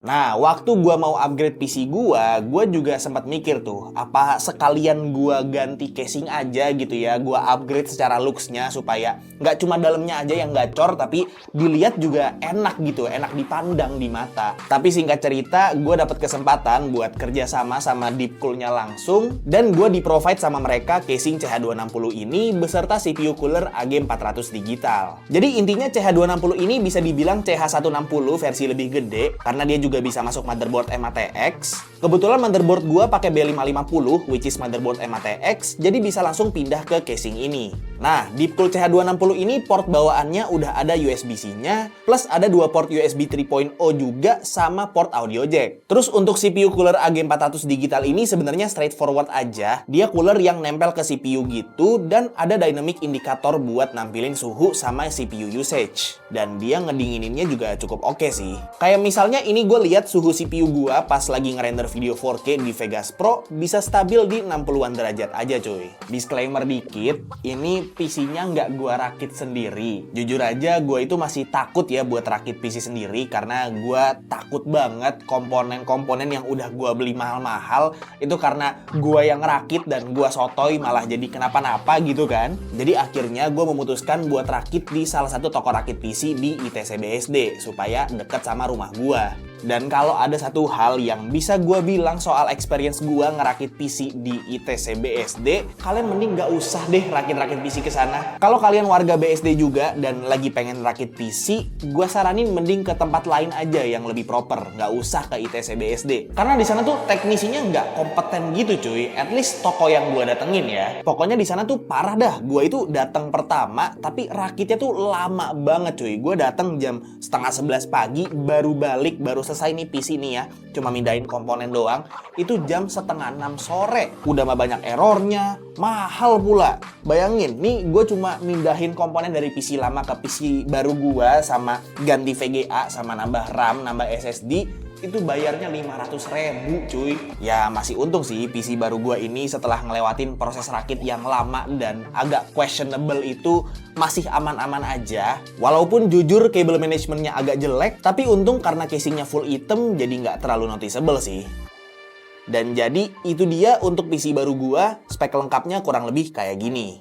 Nah, waktu gua mau upgrade PC gua juga sempat mikir tuh, apa sekalian gua ganti casing aja gitu ya, gua upgrade secara looks-nya supaya nggak cuma dalamnya aja yang gacor, tapi dilihat juga enak gitu, enak dipandang di mata. Tapi singkat cerita, gua dapat kesempatan buat kerja sama Deepcool-nya langsung, dan gua di-provide sama mereka casing CH260 ini beserta CPU cooler AG400 digital. Jadi intinya CH260 ini bisa dibilang CH160 versi lebih gede, karena dia juga bisa masuk motherboard MATX. Kebetulan motherboard gua pakai B550, which is motherboard MATX, jadi bisa langsung pindah ke casing ini. Nah, Deepcool CH260 ini port bawaannya udah ada USB-C-nya, plus ada dua port USB 3.0 juga sama port audio jack. Terus untuk CPU cooler AG400 digital ini sebenarnya straightforward aja. Dia cooler yang nempel ke CPU gitu, dan ada dynamic indikator buat nampilin suhu sama CPU usage. Dan dia ngedingininnya juga cukup oke sih. Kayak misalnya ini gue lihat suhu CPU gua pas lagi ngerender video 4K di Vegas Pro bisa stabil di 60-an derajat aja cuy. Disclaimer dikit, ini PC-nya nggak gua rakit sendiri. Jujur aja gua itu masih takut ya buat rakit PC sendiri karena gua takut banget komponen-komponen yang udah gua beli mahal-mahal itu karena gua yang rakit dan gua sotoy malah jadi kenapa-napa gitu kan. Jadi akhirnya gua memutuskan buat rakit di salah satu toko rakit PC di ITC BSD supaya deket sama rumah gua. Dan kalau ada satu hal yang bisa gue bilang soal experience gue ngerakit PC di ITC BSD, kalian mending gak usah deh rakit-rakit PC ke sana. Kalau kalian warga BSD juga dan lagi pengen rakit PC, gue saranin mending ke tempat lain aja yang lebih proper, gak usah ke ITC BSD. Karena di sana tuh teknisinya nggak kompeten gitu cuy. At least toko yang gue datengin ya. Pokoknya di sana tuh parah dah. Gue itu datang pertama, tapi rakitnya tuh lama banget cuy. Gue datang jam setengah 11 pagi, baru balik, baru selesai nih PC nih ya, cuma mindahin komponen doang, itu jam setengah 6 sore. Udah mah banyak errornya, mahal pula. Bayangin, nih gue cuma mindahin komponen dari PC lama ke PC baru gue, sama ganti VGA, sama nambah RAM, nambah SSD, itu bayarnya 500.000 cuy. Ya masih untung sih PC baru gua ini setelah ngelewatin proses rakit yang lama dan agak questionable itu masih aman-aman aja. Walaupun jujur cable managementnya agak jelek, tapi untung karena casingnya full item jadi nggak terlalu noticeable sih. Dan jadi itu dia untuk PC baru gua, spek lengkapnya kurang lebih kayak gini.